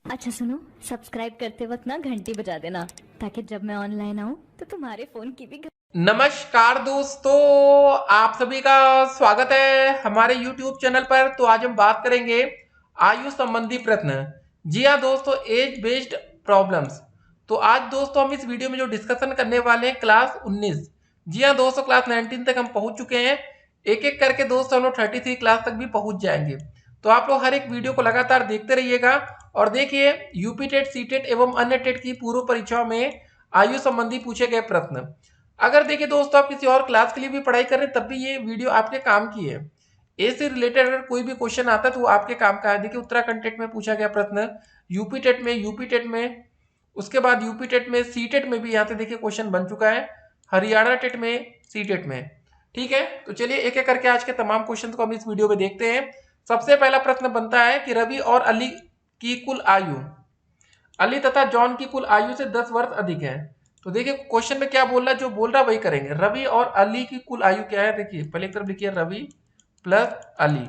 अच्छा सुनो, सब्सक्राइब करते वक्त ना घंटी बजा देना ताकि जब मैं ऑनलाइन आऊँ तो तुम्हारे फोन की भी नमस्कार दोस्तों, आप सभी का स्वागत है हमारे YouTube चैनल पर। तो आज हम बात करेंगे आयु संबंधी प्रश्न। जी हाँ दोस्तों, एज बेस्ड प्रॉब्लम्स। तो आज दोस्तों हम इस वीडियो में जो डिस्कशन करने वाले हैं क्लास 19। जी हाँ दोस्तों, क्लास 19 तक हम पहुंच चुके हैं। एक एक करके दोस्तों हम लोग 33 क्लास तक भी पहुंच जाएंगे। तो आप लोग हर एक वीडियो को लगातार देखते रहिएगा और देखिए यूपी टेट, सी टेट एवं अन्य टेट की पूर्व परीक्षाओं में आयु संबंधी पूछे गए प्रश्न। अगर देखिए दोस्तों आप किसी और क्लास के लिए भी पढ़ाई कर रहे हैं तब भी ये वीडियो आपके काम की है। ए से रिलेटेड अगर कोई भी क्वेश्चन आता है तो वो आपके काम का है। देखिए उत्तराखंड टेट में पूछा गया प्रश्न, यूपी टेट में, उसके बाद यूपी टेट में, सी टेट में भी यहाँ से देखिए क्वेश्चन बन चुका है, हरियाणा टेट में, सी टेट में। ठीक है, तो चलिए एक एक करके आज के तमाम क्वेश्चन को हम इस वीडियो में देखते हैं। सबसे पहला प्रश्न बनता है कि रवि और अली की कुल आयु, अली तथा जॉन की कुल आयु से 10 वर्ष अधिक है। तो देखिए क्वेश्चन में क्या बोल रहा है, जो बोल रहा है वही करेंगे। रवि और अली की कुल आयु क्या है, देखिए पहले एक तरफ लिखिए रवि प्लस अली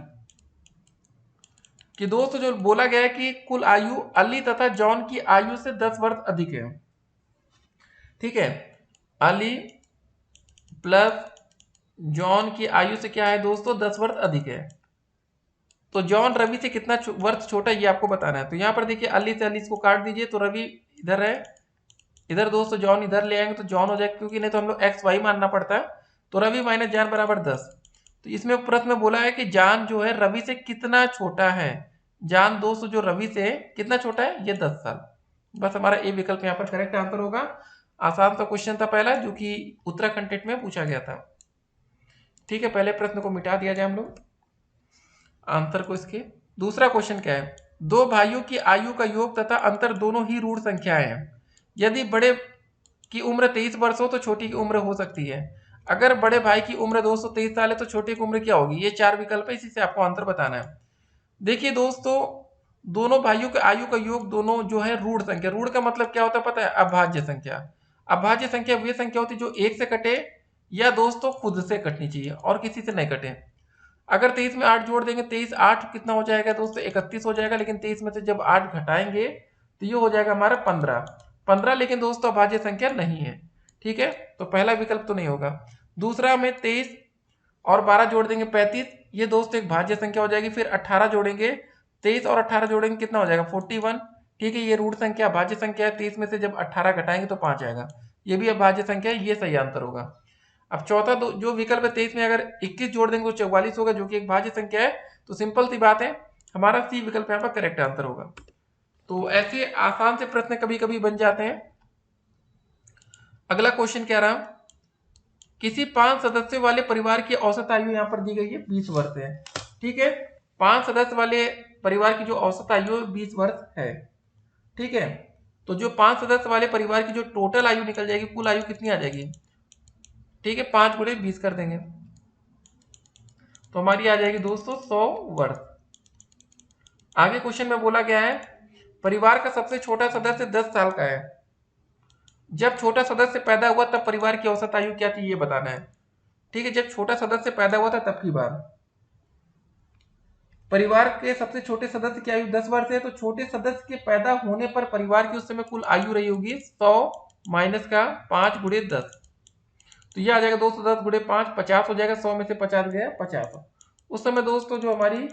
कि दोस्तों जो बोला गया है कि कुल आयु अली तथा जॉन की आयु से 10 वर्ष अधिक है। ठीक है, अली प्लस जॉन की आयु से क्या है दोस्तों, 10 वर्ष अधिक है। तो जॉन रवि से कितना वर्ष छोटा है ये आपको बताना है। तो यहाँ पर देखिए अली से अली को काट दीजिए तो रवि इधर है, इधर दोस्तों जॉन इधर ले आएंगे तो जॉन हो जाएगा, क्योंकि नहीं तो हम लोग एक्स वाई मानना पड़ता है। तो रवि माइनस जान बराबर 10। तो इसमें प्रश्न में बोला है कि जान जो है रवि से कितना छोटा है। जान दोस्तों जो रवि से कितना छोटा है, ये 10 साल। बस हमारा ए विकल्प यहाँ पर करेक्ट आंसर होगा। आसान सा क्वेश्चन था पहला, जो कि उत्तराखंड टेट में पूछा गया था। ठीक है, पहले प्रश्न को मिटा दिया जाए हम लोग आंसर को इसके। दूसरा क्वेश्चन क्या है, दो भाइयों की आयु का योग तथा अंतर दोनों ही ऋण संख्याएं हैं। यदि बड़े की उम्र 23 वर्ष हो तो छोटी की उम्र हो सकती है। अगर बड़े भाई की उम्र 223 साल है तो छोटी की उम्र क्या होगी। ये चार विकल्प है, इसी से आपको आंसर बताना है। देखिए दोस्तों, दोनों भाइयों के आयु का योग दोनों जो है ऋण संख्या, ऋण का मतलब क्या होता है पता है, अभाज्य संख्या। अभाज्य संख्या वही संख्या होती है जो एक से कटे या दोस्तों खुद से कटनी चाहिए और किसी से नहीं कटे। अगर 23 में 8 जोड़ देंगे, 23 8 कितना हो जाएगा दोस्तों, 31 हो जाएगा। लेकिन 23 में से जब 8 घटाएंगे तो ये हो जाएगा हमारा 15। 15 लेकिन दोस्तों अभाज्य संख्या नहीं है। ठीक है, तो पहला विकल्प तो नहीं होगा। दूसरा में 23 और 12 जोड़ देंगे 35, ये दोस्तों एक भाज्य संख्या हो जाएगी। फिर 18 जोड़ेंगे, 23 और 18 जोड़ेंगे कितना हो जाएगा 41। ठीक है, ये ऋण संख्या अभाज्य संख्या है। 23 में से जब 18 घटाएंगे तो 5 आएगा, ये भी अभाज्य संख्या है, ये सही आंसर होगा। अब चौथा जो विकल्प है 23 में अगर 21 जोड़ देंगे तो 44 होगा, जो कि एक भाज्य संख्या है। तो सिंपल सी बात है, हमारा सी विकल्प यहाँ पर करेक्ट आंसर होगा। तो ऐसे आसान से प्रश्न कभी कभी बन जाते हैं। अगला क्वेश्चन कह रहा, किसी 5 सदस्यों वाले परिवार की औसत आयु यहाँ पर दी गई है 20 वर्ष है। ठीक है, 5 सदस्य वाले परिवार की जो औसत आयु है 20 वर्ष है। ठीक है, तो जो 5 सदस्य वाले परिवार की जो टोटल आयु निकल जाएगी, कुल आयु कितनी आ जाएगी। ठीक है, 5 गुणे 20 कर देंगे तो हमारी आ जाएगी दोस्तों 100 वर्ष। आगे क्वेश्चन में बोला गया है, परिवार का सबसे छोटा सदस्य 10 साल का है। जब छोटा सदस्य पैदा हुआ तब परिवार की औसत आयु क्या थी, ये बताना है। ठीक है, जब छोटा सदस्य पैदा हुआ था तब की बात। परिवार के सबसे छोटे सदस्य की आयु 10 वर्ष है, तो छोटे सदस्य के पैदा होने पर परिवार की उस समय कुल आयु रही होगी 100 माइनस का 5 गुणे 10। तो ये आ जाएगा दोस्तों 10 गुणे 5 50 हो जाएगा। 100 में से 50 गया 50। उस समय दोस्तों जो हमारी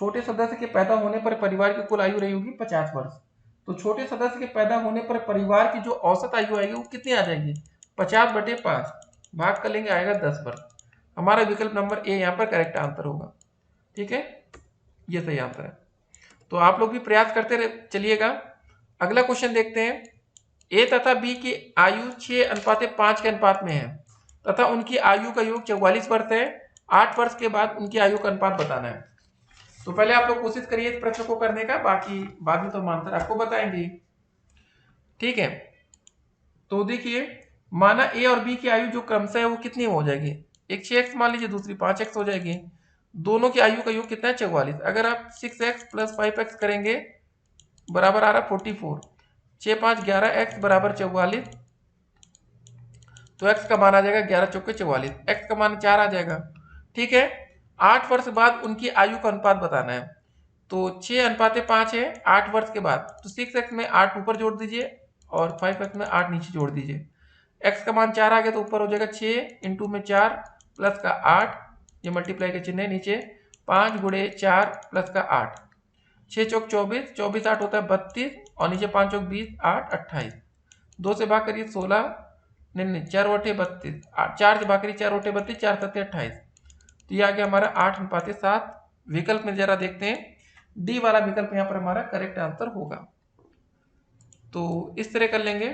छोटे सदस्य के पैदा होने पर परिवार की कुल आयु रही होगी 50 वर्ष। तो छोटे सदस्य के पैदा होने पर परिवार की जो औसत आयु आएगी वो कितनी आ जाएगी, 50/5 भाग कर लेंगे, आएगा 10 वर्ष। हमारा विकल्प नंबर ए यहाँ पर करेक्ट आंसर होगा। ठीक है, ये सही आंसर है। तो आप लोग भी प्रयास करते चलिएगा। अगला क्वेश्चन देखते हैं, ए तथा बी की आयु 6:5 के अनुपात में है तथा उनकी आयु का योग 44 वर्ष है। 8 वर्ष के बाद उनकी आयु का अनुपात बताना है। तो पहले आप लोग कोशिश करिए इस प्रश्न को करने का, बाकी बाद में तो हम आंसर आपको बताएंगे। ठीक है, तो देखिए माना ए और बी की आयु जो क्रमशः है वो कितनी हो जाएगी, एक 6x मान लीजिए, दूसरी 5x हो जाएगी। दोनों की आयु का योग कितना है 44। अगर आप 6x प्लस 5x करेंगे बराबर आ रहा 44, 6 5 11x बराबर 44। तो x का मान आ जाएगा 11 चौके 44, x का मान 4 आ जाएगा। ठीक है, 8 वर्ष बाद उनकी आयु का अनुपात बताना है। तो 6:5 है 8 वर्ष के बाद। तो 6x में 8 ऊपर जोड़ दीजिए और 5x में 8 नीचे जोड़ दीजिए। x का मान 4 आ गया तो ऊपर हो जाएगा 6 इंटू में 4 प्लस का 8, ये मल्टीप्लाई का चिन्ह है नीचे, 5 गुणे 4 प्लस का 8, 6 चौक 24, 24 8 होता है 32 और नीचे 5 चौक 20, 8 28, 2 से भाग करिए 16, नहीं 4 बटे 32, 4 से भाग करिए 4 बटे 32, 4 7 28, तो ये आ गया हमारा 8:7। विकल्प में जरा देखते हैं, डी वाला विकल्प यहाँ पर हमारा करेक्ट आंसर होगा। तो इस तरह कर लेंगे।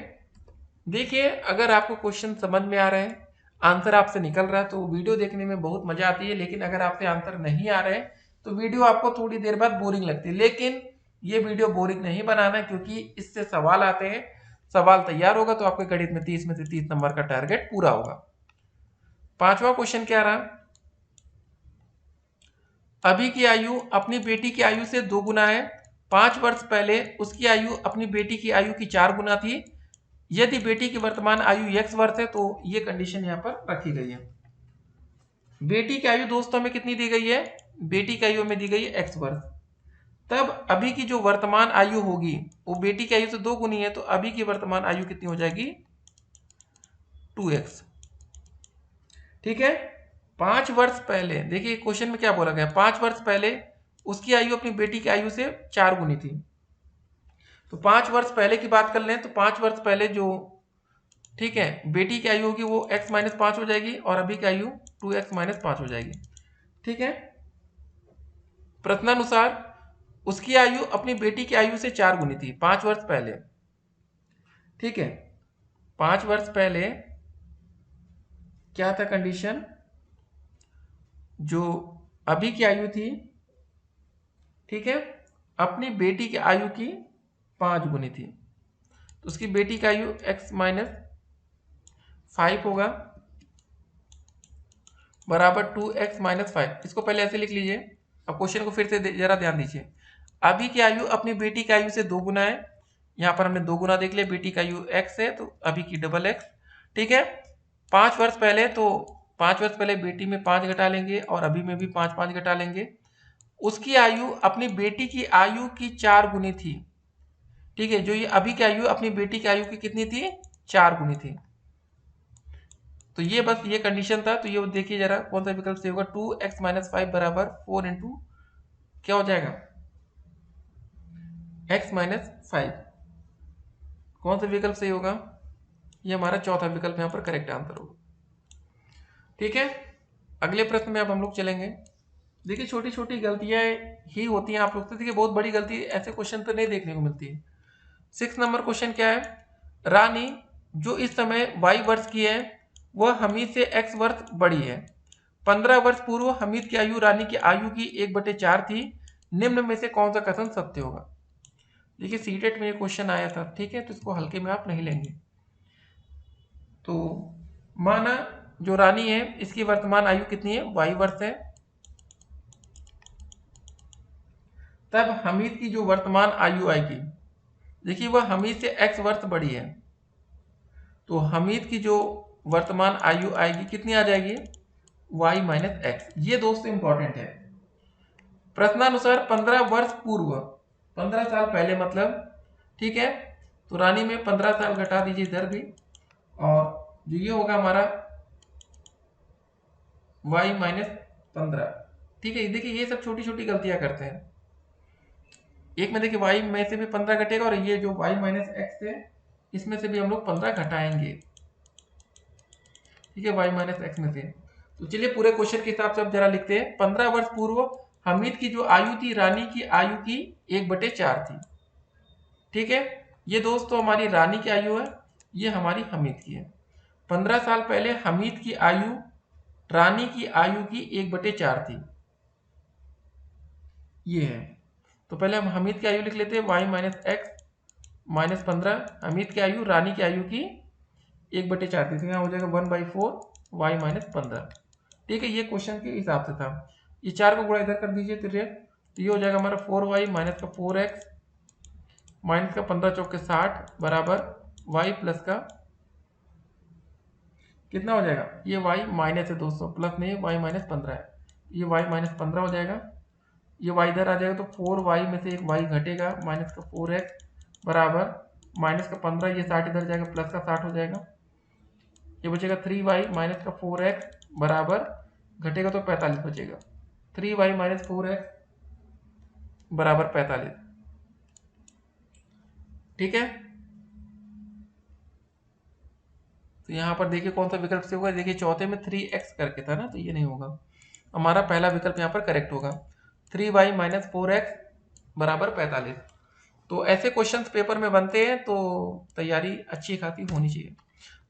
देखिए अगर आपको क्वेश्चन समझ में आ रहे हैं, आंसर आपसे निकल रहा है तो वीडियो देखने में बहुत मजा आती है, लेकिन अगर आपसे आंसर नहीं आ रहे तो वीडियो आपको थोड़ी देर बाद बोरिंग लगती है। लेकिन ये वीडियो बोरिंग नहीं बनाना, क्योंकि इससे सवाल आते हैं, सवाल तैयार होगा तो आपके गणित में 30 में से 30 नंबर का टारगेट पूरा होगा। 5वां क्वेश्चन क्या रहा, अभी की आयु अपनी बेटी की आयु से 2 गुना है। 5 वर्ष पहले उसकी आयु अपनी बेटी की आयु की 4 गुना थी। यदि बेटी की वर्तमान आयु x वर्ष है तो ये कंडीशन यहाँ पर रखी गई है। बेटी की आयु दोस्तों में कितनी दी गई है, बेटी की आयु में दी गई है x वर्ष। तब अभी की जो वर्तमान आयु होगी वो बेटी की आयु से 2 गुनी है, तो अभी की वर्तमान आयु कितनी हो जाएगी, 2x। ठीक है। 5 वर्ष पहले, देखिए क्वेश्चन में क्या बोला गया, 5 वर्ष पहले उसकी आयु अपनी बेटी की आयु से 4 गुनी थी। तो 5 वर्ष पहले की बात कर लें तो 5 वर्ष पहले जो, ठीक है, बेटी की आयु होगी वो x - 5 हो जाएगी और अभी की आयु 2x - 5 हो जाएगी। ठीक है। प्रश्नानुसार उसकी आयु अपनी बेटी की आयु से 4 गुनी थी 5 वर्ष पहले। ठीक है। 5 वर्ष पहले क्या था कंडीशन, जो अभी की आयु थी, ठीक है, अपनी बेटी की आयु की 5 गुनी थी, तो उसकी बेटी की आयु x - 5 होगा बराबर 2x - 5। इसको पहले ऐसे लिख लीजिए। अब क्वेश्चन को फिर से जरा ध्यान दीजिए। अभी की आयु अपनी बेटी की आयु से 2 गुना है, यहाँ पर हमने 2 गुना देख लिया, बेटी की आयु x है तो अभी की डबल x। ठीक है। 5 वर्ष पहले, तो 5 वर्ष पहले बेटी में 5 घटा लेंगे और अभी में भी 5 घटा लेंगे। उसकी आयु अपनी बेटी की आयु की 4 गुनी थी। ठीक है। जो ये अभी की आयु अपनी बेटी की आयु की कितनी थी, 4 गुनी थी। तो ये बस ये कंडीशन था। तो ये देखिए जरा कौन सा विकल्प सही होगा, 2x - 5 बराबर 4 इंटू क्या हो जाएगा, x - 5। कौन सा विकल्प सही होगा, ये हमारा चौथा विकल्प यहाँ पर करेक्ट आंसर होगा। ठीक है। अगले प्रश्न में अब हम लोग चलेंगे। देखिए छोटी छोटी गलतियां ही होती हैं आप लोग से, देखिए बहुत बड़ी गलती ऐसे क्वेश्चन तो नहीं देखने को मिलती है। 6 नंबर क्वेश्चन क्या है, रानी जो इस समय y वर्ष की है वह हमीद से x वर्ष बड़ी है। 15 वर्ष पूर्व हमीद की आयु रानी की आयु की 1/4 थी। निम्न में से कौन सा कथन सत्य होगा। देखिए सीटेट में ये क्वेश्चन आया था, ठीक है, तो इसको हल्के में आप नहीं लेंगे। तो माना जो रानी है इसकी वर्तमान आयु कितनी है, y वर्ष है। तब हमीद की जो वर्तमान आयु आएगी, देखिए वह हमीद से x वर्ष बड़ी है, तो हमीद की जो वर्तमान आयु आएगी कितनी आ जाएगी, y - x। ये दोस्तों इंपॉर्टेंट है। प्रश्नानुसार 15 वर्ष पूर्व, 15 साल पहले मतलब, ठीक है, तो रानी में 15 साल घटा दीजिए इधर भी, और जो ये होगा हमारा y - 15। ठीक है। देखिए ये सब छोटी छोटी गलतियां करते हैं। एक में देखिए y में से भी 15 घटेगा और ये जो y - x है इसमें से भी हम लोग 15 घटाएंगे। ठीक है, y - x में से। तो चलिए पूरे क्वेश्चन के हिसाब से अब जरा लिखते हैं। 15 वर्ष पूर्व हमीद की जो आयु थी रानी की आयु की 1/4 थी। ठीक है। ये दोस्तों हमारी रानी की आयु है, ये हमारी हमीद की है। 15 साल पहले हमीद की आयु रानी की आयु की 1/4 थी, ये है। तो पहले हम हमीद की आयु लिख लेते हैं, y - x - 15, हमीद की आयु रानी की आयु की 1/4 थी, तो यहाँ हो जाएगा 1/4 y - 15। ठीक है, ये क्वेश्चन के हिसाब से था। ये 4 को गुणा इधर कर दीजिए तो ये हो जाएगा हमारा 4y माइनस का 4x माइनस का 15 चौके 60 बराबर y प्लस का कितना हो जाएगा, ये y माइनस है दोस्तों, प्लस नहीं, y - 15 है, ये y - 15 हो जाएगा। ये y इधर आ जाएगा तो 4y में से एक y घटेगा, माइनस का 4x बराबर माइनस का 15, ये 60 इधर जाएगा, प्लस का 60 हो जाएगा, ये बचेगा 3y माइनस का 4x बराबर घटेगा तो 45 बचेगा, 3y माइनस 4x बराबर 45। ठीक है, तो यहाँ पर देखिए कौन सा विकल्प से होगा। देखिए चौथे में 3x करके था ना, तो ये नहीं होगा, हमारा पहला विकल्प यहाँ पर करेक्ट होगा, 3y माइनस 4x बराबर 45। तो ऐसे क्वेश्चंस पेपर में बनते हैं, तो तैयारी अच्छी खासी होनी चाहिए।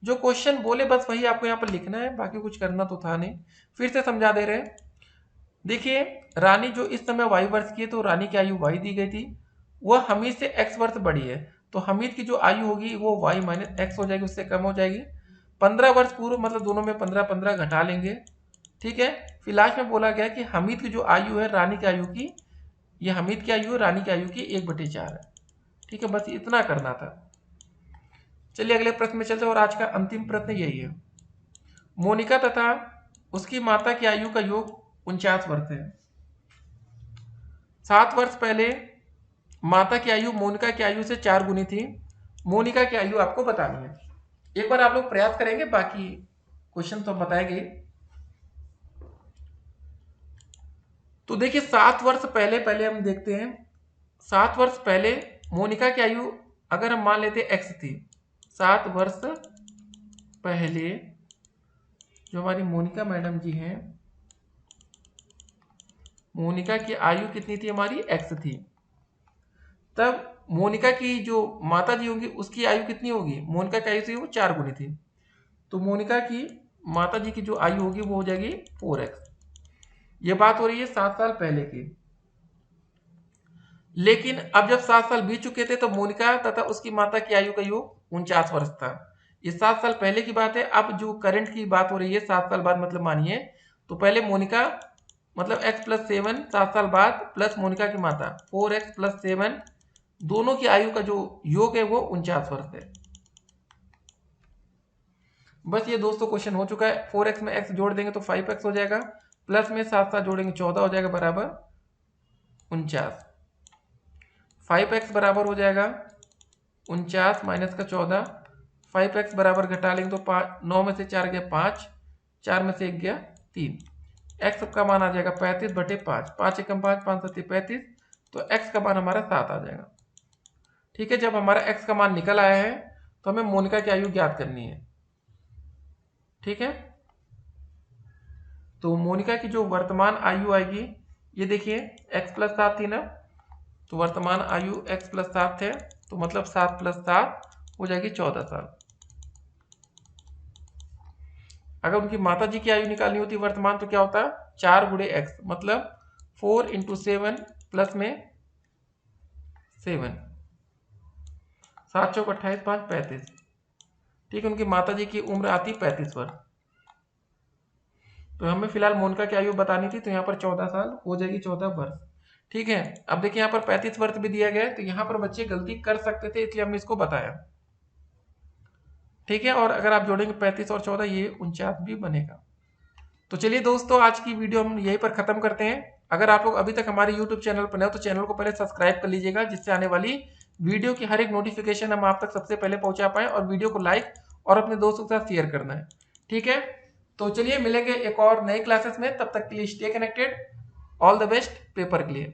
जो क्वेश्चन बोले बस वही आपको यहाँ पर लिखना है, बाकी कुछ करना तो था नहीं। फिर से समझा दे रहे हैं। देखिए रानी जो इस समय y वर्ष की है, तो रानी की आयु y दी गई थी, वह हमीद से x वर्ष बड़ी है, तो हमीद की जो आयु होगी वो y माइनस एक्स हो जाएगी, उससे कम हो जाएगी। 15 वर्ष पूर्व मतलब दोनों में 15-15 घटा लेंगे। ठीक है, फिर लास्ट में बोला गया कि हमीद की जो आयु है रानी की आयु की, ये हमीद की आयु है रानी की आयु की 1/4 है। ठीक है, बस इतना करना था। चलिए अगले प्रश्न में चलते हैं, और आज का अंतिम प्रश्न यही है। मोनिका तथा उसकी माता की आयु का योग 49 वर्ष है। 7 वर्ष पहले माता की आयु मोनिका की आयु से 4 गुनी थी। मोनिका की आयु आपको बतानी है। एक बार आप लोग प्रयास करेंगे, बाकी क्वेश्चन तो बताएंगे। तो देखिए 7 वर्ष पहले हम देखते हैं। 7 वर्ष पहले मोनिका की आयु अगर हम मान लेते x थी, 7 वर्ष पहले जो हमारी मोनिका मैडम जी हैं, मोनिका की आयु कितनी थी हमारी, x थी। तब मोनिका की जो माता जी होंगी उसकी आयु कितनी होगी, मोनिका की आयु थी वो 4 गुनी थी, तो मोनिका की माता जी की जो आयु होगी वो हो जाएगी 4x। ये बात हो रही है 7 साल पहले की। लेकिन अब जब 7 साल बीत चुके थे तो मोनिका तथा उसकी माता की आयु का योग 49 वर्ष था। ये 7 साल पहले की बात है। अब जो करंट की बात हो रही है 7 साल बाद, मतलब मानिए तो पहले मोनिका मतलब x प्लस 7 7 साल बाद प्लस मोनिका की माता 4x प्लस 7, दोनों की आयु का जो योग है वो 49 वर्ष है। बस ये दोस्तों क्वेश्चन हो चुका है। 4x में x जोड़ देंगे तो 5x हो जाएगा, प्लस में 7 जोड़ेंगे 14 हो जाएगा बराबर 49। 5x बराबर हो जाएगा 49 माइनस का 14, 5x बराबर घटा लेंगे तो 9 में से 4 गया 5, 4 में से 1 गया 3, x का मान आ जाएगा 35/5, 5 एकम 5, 5 7 35, तो x का मान हमारा 7 आ जाएगा। ठीक है, जब हमारा x का मान निकल आया है तो हमें मोनिका की आयु ज्ञात करनी है। ठीक है, तो मोनिका की जो वर्तमान आयु आएगी, ये देखिए x प्लस 7 थी ना, तो वर्तमान आयु x प्लस 7 है, तो मतलब 7 प्लस 7 हो जाएगी 14 साल। अगर उनकी माता जी की आयु निकालनी होती वर्तमान, तो क्या होता है 4 गुणे x, मतलब 4 × 7 प्लस में 7, 7 चौक 28, 5 35। ठीक है, उनकी माता जी की उम्र आती 35 वर्ष। तो हमें फिलहाल मोनिका की आयु बतानी थी, तो यहाँ पर 14 साल हो जाएगी, 14 वर्ष। ठीक है, अब देखिए यहाँ पर 35 वर्ष भी दिया गया है, तो यहाँ पर बच्चे गलती कर सकते थे, इसलिए हमने इसको बताया। ठीक है, और अगर आप जोड़ेंगे 35 और 14, ये 49 भी बनेगा। तो चलिए दोस्तों, आज की वीडियो हम यहीं पर खत्म करते हैं। अगर आप लोग अभी तक हमारे यूट्यूब चैनल पर नए हो तो चैनल को पहले सब्सक्राइब कर लीजिएगा, जिससे आने वाली वीडियो की हर एक नोटिफिकेशन हम आप तक सबसे पहले पहुंचा पाए, और वीडियो को लाइक और अपने दोस्तों के साथ शेयर करना है। ठीक है, तो चलिए मिलेंगे एक और नई क्लासेस में, तब तक के लिए stay connected. All the best paper के लिए।